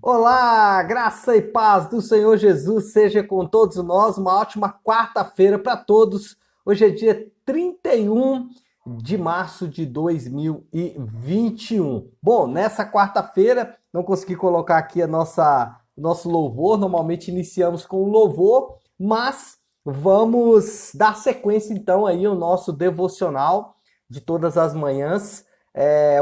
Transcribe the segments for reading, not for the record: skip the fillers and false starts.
Olá, graça e paz do Senhor Jesus seja com todos nós. Uma ótima quarta-feira para todos. Hoje é dia 31 de março de 2021. Bom, nessa quarta-feira, não consegui colocar aqui nosso louvor. Normalmente iniciamos com o louvor, mas vamos dar sequência então aí ao nosso devocional de todas as manhãs.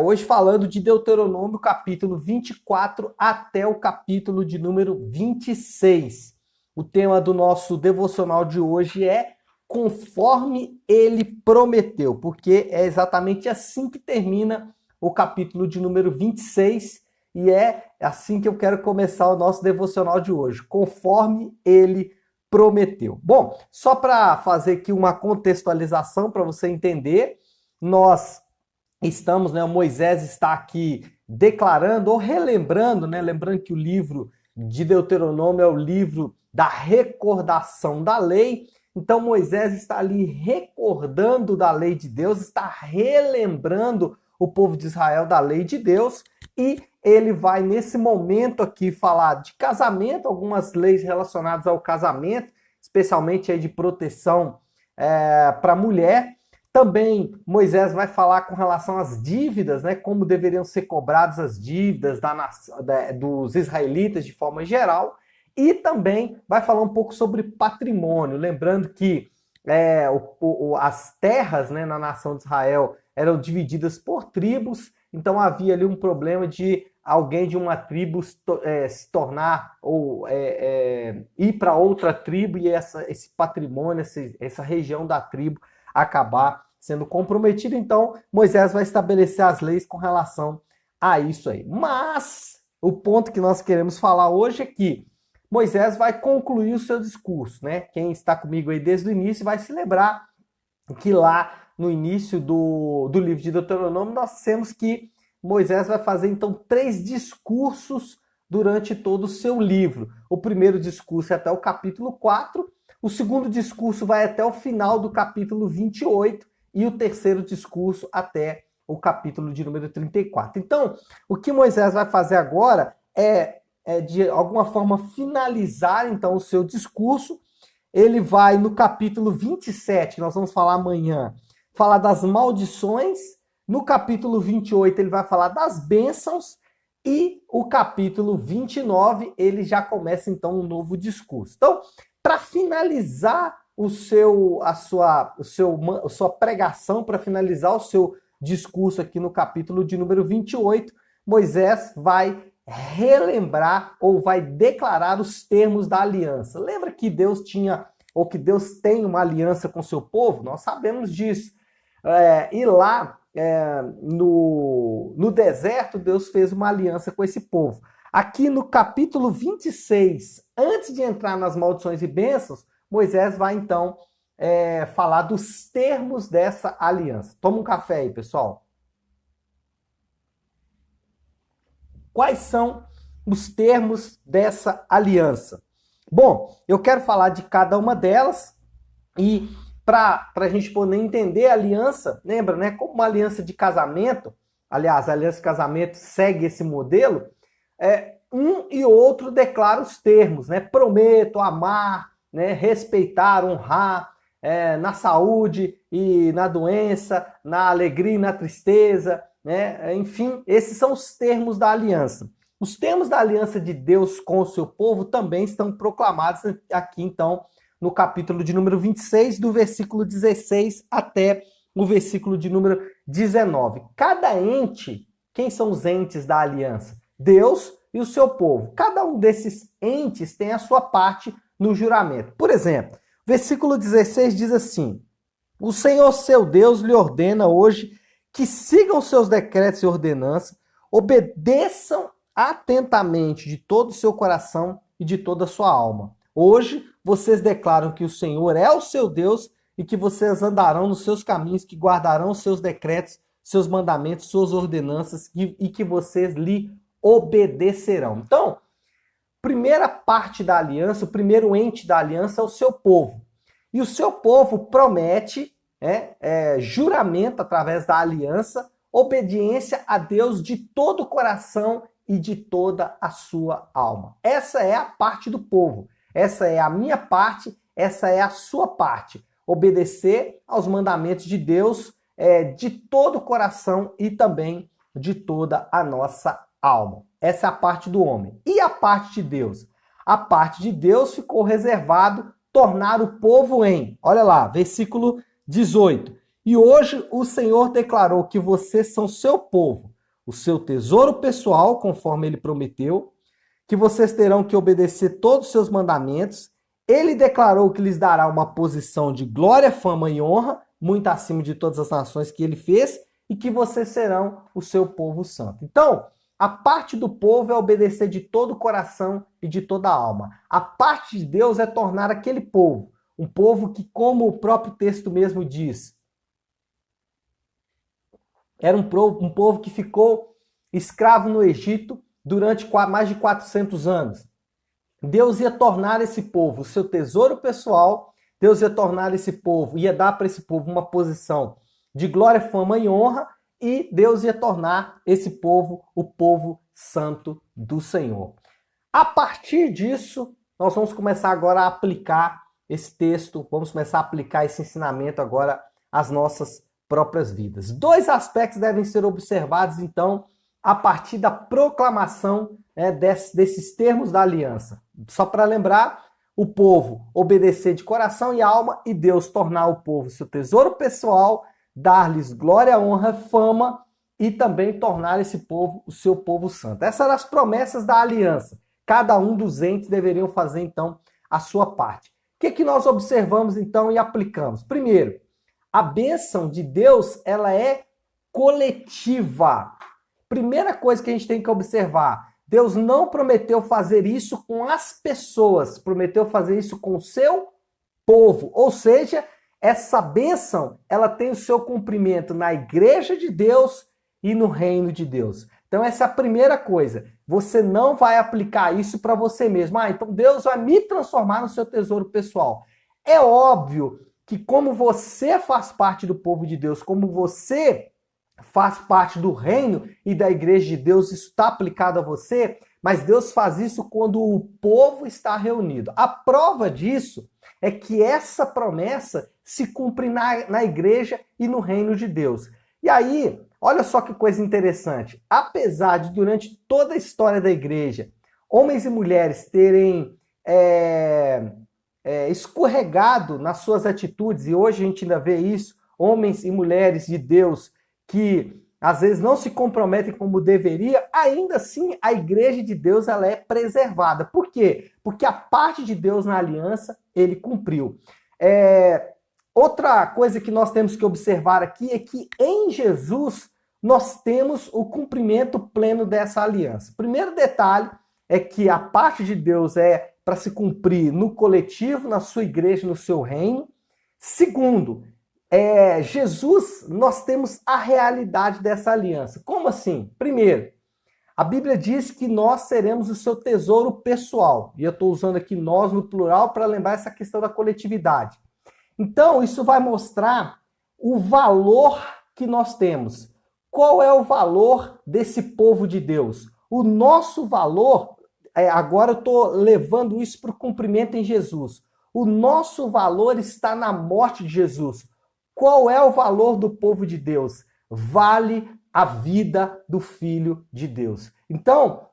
Hoje falando de Deuteronômio, capítulo 24 até o capítulo de número 26. O tema do nosso devocional de hoje é conforme ele prometeu, porque é exatamente assim que termina o capítulo de número 26 e é assim que eu quero começar o nosso devocional de hoje, conforme ele prometeu. Bom, só para fazer aqui uma contextualização para você entender, nós estamos, né, Moisés está aqui declarando ou relembrando, né, lembrando que o livro de Deuteronômio é o livro da recordação da lei. Então Moisés está ali recordando da lei de Deus, está relembrando o povo de Israel da lei de Deus e ele vai nesse momento aqui falar de casamento, algumas leis relacionadas ao casamento, especialmente aí de proteção para a mulher. Também Moisés vai falar com relação às dívidas, né, como deveriam ser cobradas as dívidas dos israelitas de forma geral, e também vai falar um pouco sobre patrimônio, lembrando que as terras, né, na nação de Israel eram divididas por tribos, então havia ali um problema de alguém de uma tribo se tornar ou ir para outra tribo e esse patrimônio, essa região da tribo acabar sendo comprometido. Então, Moisés vai estabelecer as leis com relação a isso aí. Mas o ponto que nós queremos falar hoje é que Moisés vai concluir o seu discurso, né? Quem está comigo aí desde o início vai se lembrar que lá no início do livro de Deuteronômio nós temos que Moisés vai fazer então 3 discursos durante todo o seu livro. O primeiro discurso é até o capítulo 4, o segundo discurso vai até o final do capítulo 28 e o terceiro discurso até o capítulo de número 34. Então, o que Moisés vai fazer agora é de alguma forma finalizar então o seu discurso. Ele vai no capítulo 27, que nós vamos falar amanhã, falar das maldições. No capítulo 28 ele vai falar das bênçãos e o capítulo 29 ele já começa então um novo discurso. Então, para finalizar a sua pregação, para finalizar o seu discurso aqui no capítulo de número 28, Moisés vai relembrar ou vai declarar os termos da aliança. Lembra que Deus tinha, ou que Deus tem uma aliança com o seu povo? Nós sabemos disso. E lá no deserto, Deus fez uma aliança com esse povo. Aqui no capítulo 26, antes de entrar nas maldições e bênçãos, Moisés vai então falar dos termos dessa aliança. Toma um café aí, pessoal. Quais são os termos dessa aliança? Bom, eu quero falar de cada uma delas e para a gente poder entender a aliança, lembra, né? Como uma aliança de casamento, aliás, a aliança de casamento segue esse modelo, um e outro declara os termos, né? Prometo amar, né? Respeitar, honrar, na saúde e na doença, na alegria e na tristeza, né? Enfim, esses são os termos da aliança. Os termos da aliança de Deus com o seu povo também estão proclamados aqui, então, no capítulo de número 26, do versículo 16 até o versículo de número 19. Cada ente, quem são os entes da aliança? Deus e o seu povo. Cada um desses entes tem a sua parte no juramento. Por exemplo, versículo 16 diz assim: o Senhor seu Deus lhe ordena hoje que sigam seus decretos e ordenanças, obedeçam atentamente de todo o seu coração e de toda a sua alma. Hoje vocês declaram que o Senhor é o seu Deus e que vocês andarão nos seus caminhos, que guardarão os seus decretos, seus mandamentos, suas ordenanças e que vocês lhe obedecerão. Então, primeira parte da aliança, o primeiro ente da aliança é o seu povo. E o seu povo promete, juramento através da aliança, obediência a Deus de todo o coração e de toda a sua alma. Essa é a parte do povo. Essa é a minha parte, essa é a sua parte. Obedecer aos mandamentos de Deus de todo o coração e também de toda a nossa alma. Essa é a parte do homem. E a parte de Deus? A parte de Deus ficou reservado tornar o povo em. Olha lá, versículo 18. E hoje o Senhor declarou que vocês são seu povo, o seu tesouro pessoal, conforme ele prometeu, que vocês terão que obedecer todos os seus mandamentos. Ele declarou que lhes dará uma posição de glória, fama e honra, muito acima de todas as nações que ele fez, e que vocês serão o seu povo santo. Então, a parte do povo é obedecer de todo o coração e de toda a alma. A parte de Deus é tornar aquele povo, um povo que, como o próprio texto mesmo diz, era um povo que ficou escravo no Egito durante mais de 400 anos. Deus ia tornar esse povo o seu tesouro pessoal, Deus ia tornar esse povo, ia dar para esse povo uma posição de glória, fama e honra, e Deus ia tornar esse povo o povo santo do Senhor. A partir disso, nós vamos começar agora a aplicar esse texto, vamos começar a aplicar esse ensinamento agora às nossas próprias vidas. Dois aspectos devem ser observados, então, a partir da proclamação desses termos da aliança. Só para lembrar, o povo obedecer de coração e alma e Deus tornar o povo seu tesouro pessoal, dar-lhes glória, honra, fama e também tornar esse povo o seu povo santo. Essas eram as promessas da aliança. Cada um dos entes deveriam fazer, então, a sua parte. O que nós observamos, então, e aplicamos? Primeiro, a bênção de Deus, ela é coletiva. Primeira coisa que a gente tem que observar, Deus não prometeu fazer isso com as pessoas, prometeu fazer isso com o seu povo. Ou seja, essa bênção, ela tem o seu cumprimento na igreja de Deus e no reino de Deus. Então essa é a primeira coisa. Você não vai aplicar isso para você mesmo. Então Deus vai me transformar no seu tesouro pessoal. É óbvio que como você faz parte do povo de Deus, como você faz parte do reino e da igreja de Deus, isso está aplicado a você, mas Deus faz isso quando o povo está reunido. A prova disso é que essa promessa se cumpre na igreja e no reino de Deus. E aí, olha só que coisa interessante. Apesar de, durante toda a história da igreja, homens e mulheres terem escorregado nas suas atitudes, e hoje a gente ainda vê isso, homens e mulheres de Deus que às vezes não se comprometem como deveria, ainda assim a igreja de Deus ela é preservada. Por quê? Porque a parte de Deus na aliança, ele cumpriu. Outra coisa que nós temos que observar aqui é que em Jesus nós temos o cumprimento pleno dessa aliança. Primeiro detalhe é que a parte de Deus é para se cumprir no coletivo, na sua igreja, no seu reino. Segundo, Jesus, nós temos a realidade dessa aliança. Como assim? Primeiro, a Bíblia diz que nós seremos o seu tesouro pessoal. E eu estou usando aqui nós no plural para lembrar essa questão da coletividade. Então, isso vai mostrar o valor que nós temos. Qual é o valor desse povo de Deus? O nosso valor, agora eu estou levando isso para o cumprimento em Jesus. O nosso valor está na morte de Jesus. Qual é o valor do povo de Deus? Vale a vida do Filho de Deus. Então,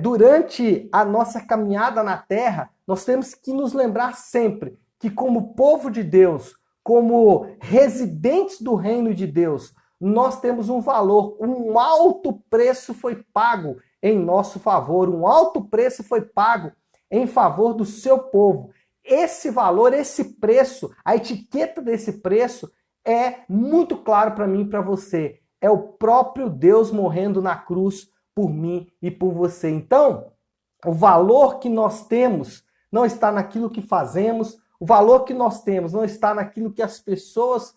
durante a nossa caminhada na terra, nós temos que nos lembrar sempre que como povo de Deus, como residentes do reino de Deus, nós temos um valor, um alto preço foi pago em nosso favor, um alto preço foi pago em favor do seu povo. Esse valor, esse preço, a etiqueta desse preço é muito claro para mim e para você. É o próprio Deus morrendo na cruz por mim e por você. Então, o valor que nós temos não está naquilo que fazemos, o valor que nós temos não está naquilo que as pessoas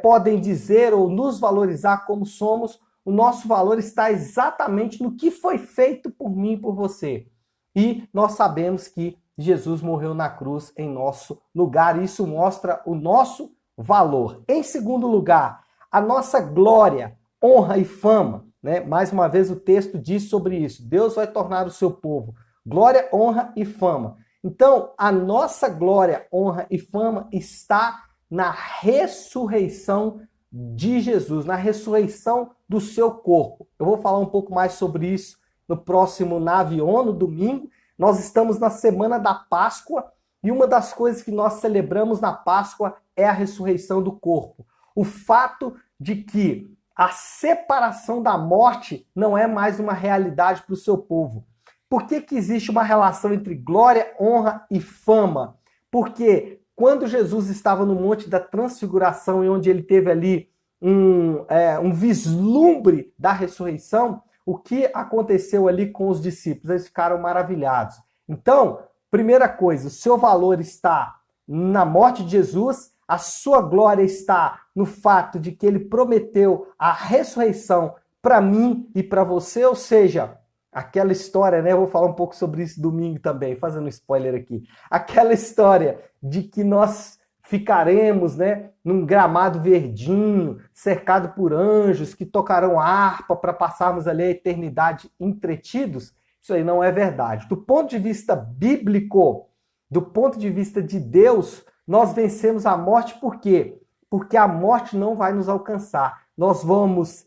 podem dizer ou nos valorizar como somos. O nosso valor está exatamente no que foi feito por mim e por você. E nós sabemos que Jesus morreu na cruz em nosso lugar. E isso mostra o nosso valor. Em segundo lugar, a nossa glória, honra e fama. né? Mais uma vez o texto diz sobre isso. Deus vai tornar o seu povo glória, honra e fama. Então, a nossa glória, honra e fama está na ressurreição de Jesus, na ressurreição do seu corpo. Eu vou falar um pouco mais sobre isso no próximo Navion, no domingo. Nós estamos na semana da Páscoa e uma das coisas que nós celebramos na Páscoa é a ressurreição do corpo. O fato de que a separação da morte não é mais uma realidade para o seu povo. Por que existe uma relação entre glória, honra e fama? Porque quando Jesus estava no Monte da Transfiguração e onde ele teve ali um vislumbre da ressurreição, o que aconteceu ali com os discípulos? Eles ficaram maravilhados. Então, primeira coisa, o seu valor está na morte de Jesus, a sua glória está no fato de que ele prometeu a ressurreição para mim e para você, ou seja, aquela história, né? Eu vou falar um pouco sobre isso domingo também, fazendo spoiler aqui. Aquela história de que nós ficaremos, né, num gramado verdinho, cercado por anjos que tocarão harpa para passarmos ali a eternidade entretidos. Isso aí não é verdade. Do ponto de vista bíblico, do ponto de vista de Deus, nós vencemos a morte por quê? Porque a morte não vai nos alcançar. Nós vamos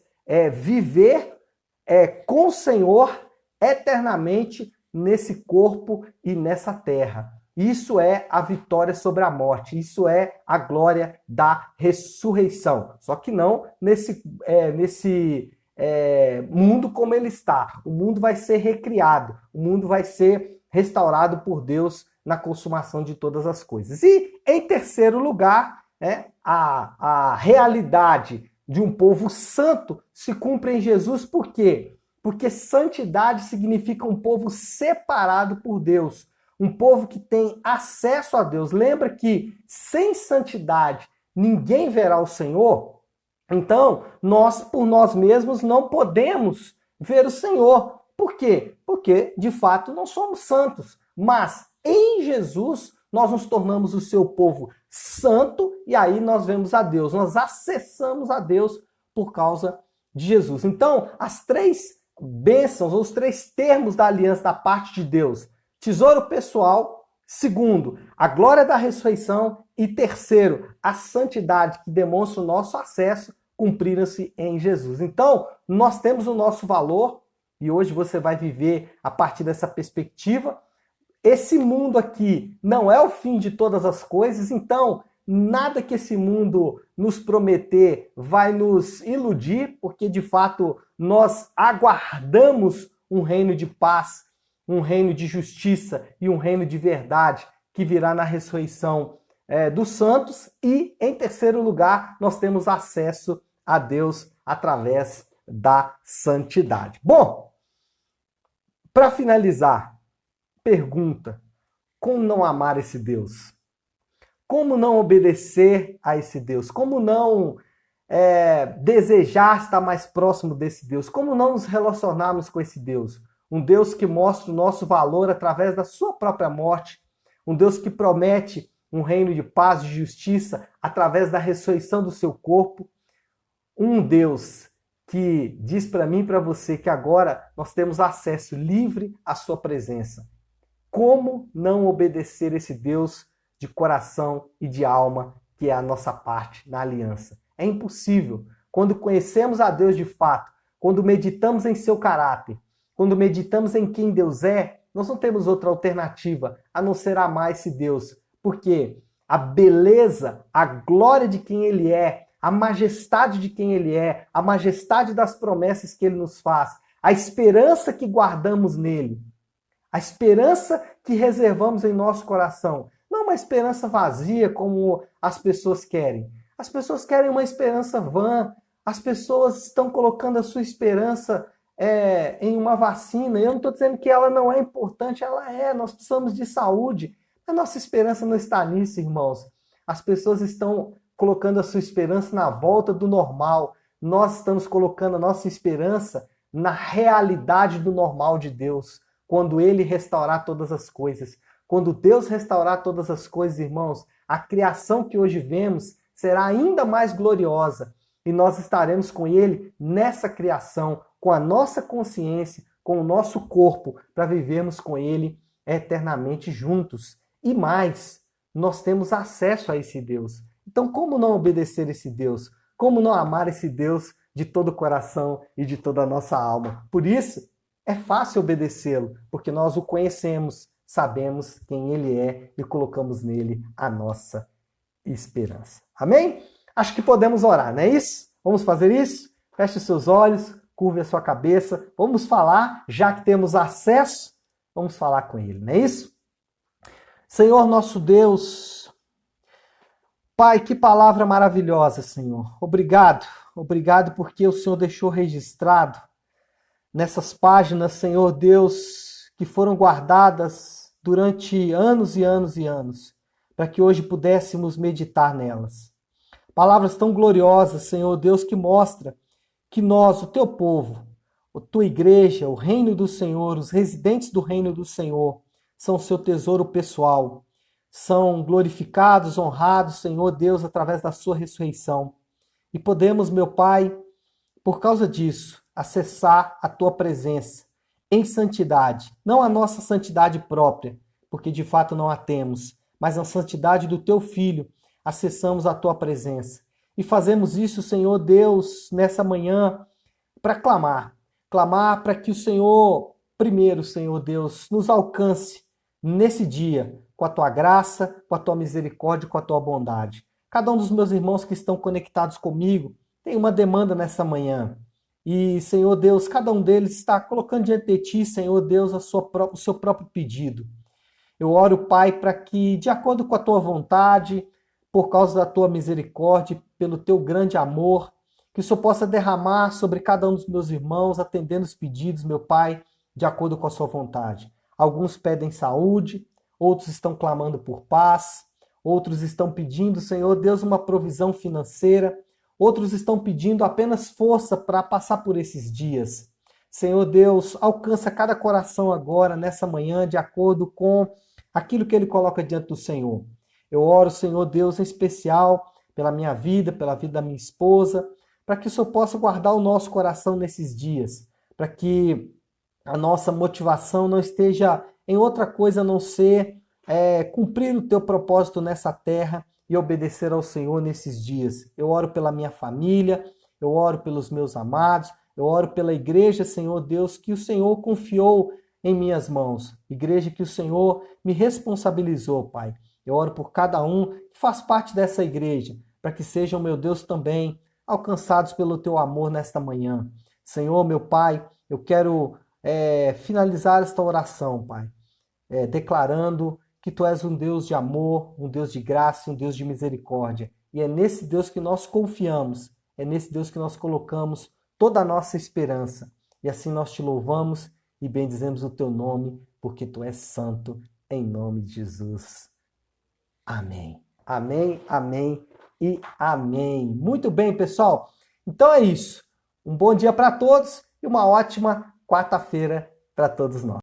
viver com o Senhor eternamente nesse corpo e nessa terra. Isso é a vitória sobre a morte, isso é a glória da ressurreição. Só que não nesse mundo como ele está. O mundo vai ser recriado, o mundo vai ser restaurado por Deus na consumação de todas as coisas. E, em terceiro lugar, a realidade de um povo santo se cumpre em Jesus. Por quê? Porque santidade significa um povo separado por Deus, um povo que tem acesso a Deus. Lembra que sem santidade ninguém verá o Senhor? Então, nós por nós mesmos não podemos ver o Senhor. Por quê? Porque, de fato, não somos santos. Mas em Jesus nós nos tornamos o seu povo santo e aí nós vemos a Deus. Nós acessamos a Deus por causa de Jesus. Então, as três bênçãos, ou os três termos da aliança da parte de Deus: tesouro pessoal, segundo, a glória da ressurreição e terceiro, a santidade que demonstra o nosso acesso, cumpriram-se em Jesus. Então, nós temos o nosso valor e hoje você vai viver a partir dessa perspectiva. Esse mundo aqui não é o fim de todas as coisas, então nada que esse mundo nos prometer vai nos iludir, porque de fato nós aguardamos um reino de paz, um reino de justiça e um reino de verdade que virá na ressurreição dos santos. E, em terceiro lugar, nós temos acesso a Deus através da santidade. Bom, para finalizar, pergunta: como não amar esse Deus? Como não obedecer a esse Deus? Como não desejar estar mais próximo desse Deus? Como não nos relacionarmos com esse Deus? Um Deus que mostra o nosso valor através da sua própria morte. Um Deus que promete um reino de paz e justiça através da ressurreição do seu corpo. Um Deus que diz para mim e para você que agora nós temos acesso livre à sua presença. Como não obedecer esse Deus de coração e de alma, que é a nossa parte na aliança? É impossível. Quando conhecemos a Deus de fato, quando meditamos em seu caráter, quando meditamos em quem Deus é, nós não temos outra alternativa a não ser amar esse Deus. Porque a beleza, a glória de quem Ele é, a majestade de quem Ele é, a majestade das promessas que Ele nos faz, a esperança que guardamos nele, a esperança que reservamos em nosso coração, não uma esperança vazia como as pessoas querem. As pessoas querem uma esperança vã, as pessoas estão colocando a sua esperança em uma vacina. Eu não estou dizendo que ela não é importante, ela é, nós precisamos de saúde. A nossa esperança não está nisso, irmãos. As pessoas estão colocando a sua esperança na volta do normal. Nós estamos colocando a nossa esperança na realidade do normal de Deus. Quando Ele restaurar todas as coisas. Quando Deus restaurar todas as coisas, irmãos, a criação que hoje vemos será ainda mais gloriosa. E nós estaremos com Ele nessa criação, com a nossa consciência, com o nosso corpo, para vivermos com Ele eternamente juntos. E mais, nós temos acesso a esse Deus. Então, como não obedecer esse Deus? Como não amar esse Deus de todo o coração e de toda a nossa alma? Por isso, é fácil obedecê-lo, porque nós o conhecemos, sabemos quem Ele é e colocamos nele a nossa esperança. Amém? Acho que podemos orar, não é isso? Vamos fazer isso? Feche os seus olhos, curve a sua cabeça. Vamos falar, já que temos acesso, vamos falar com Ele, não é isso? Senhor nosso Deus, Pai, que palavra maravilhosa, Senhor. Obrigado, obrigado porque o Senhor deixou registrado nessas páginas, Senhor Deus, que foram guardadas durante anos e anos e anos, para que hoje pudéssemos meditar nelas. Palavras tão gloriosas, Senhor Deus, que mostra que nós, o teu povo, a tua igreja, o reino do Senhor, os residentes do reino do Senhor, são o seu tesouro pessoal. São glorificados, honrados, Senhor Deus, através da sua ressurreição. E podemos, meu Pai, por causa disso, acessar a tua presença em santidade. Não a nossa santidade própria, porque de fato não a temos, mas a santidade do teu Filho. Acessamos a tua presença. E fazemos isso, Senhor Deus, nessa manhã, para clamar. Clamar para que o Senhor, primeiro, Senhor Deus, nos alcance nesse dia, com a tua graça, com a tua misericórdia, com a tua bondade. Cada um dos meus irmãos que estão conectados comigo tem uma demanda nessa manhã. E, Senhor Deus, cada um deles está colocando diante de ti, Senhor Deus, o seu próprio pedido. Eu oro, Pai, para que, de acordo com a tua vontade, por causa da tua misericórdia, pelo teu grande amor, que o Senhor possa derramar sobre cada um dos meus irmãos, atendendo os pedidos, meu Pai, de acordo com a sua vontade. Alguns pedem saúde, outros estão clamando por paz, outros estão pedindo, Senhor Deus, uma provisão financeira, outros estão pedindo apenas força para passar por esses dias. Senhor Deus, alcança cada coração agora, nessa manhã, de acordo com aquilo que Ele coloca diante do Senhor. Eu oro, Senhor Deus, em especial pela minha vida, pela vida da minha esposa, para que o Senhor possa guardar o nosso coração nesses dias, para que a nossa motivação não esteja em outra coisa a não ser cumprir o teu propósito nessa terra e obedecer ao Senhor nesses dias. Eu oro pela minha família, eu oro pelos meus amados, eu oro pela igreja, Senhor Deus, que o Senhor confiou em minhas mãos. Igreja que o Senhor me responsabilizou, Pai. Eu oro por cada um que faz parte dessa igreja, para que sejam, meu Deus, também alcançados pelo teu amor nesta manhã. Senhor, meu Pai, eu quero finalizar esta oração, Pai, declarando que Tu és um Deus de amor, um Deus de graça, um Deus de misericórdia. E é nesse Deus que nós confiamos, é nesse Deus que nós colocamos toda a nossa esperança. E assim nós Te louvamos e bendizemos o Teu nome, porque Tu és santo, em nome de Jesus. Amém. Amém, amém e amém. Muito bem, pessoal. Então é isso. Um bom dia para todos e uma ótima quarta-feira para todos nós.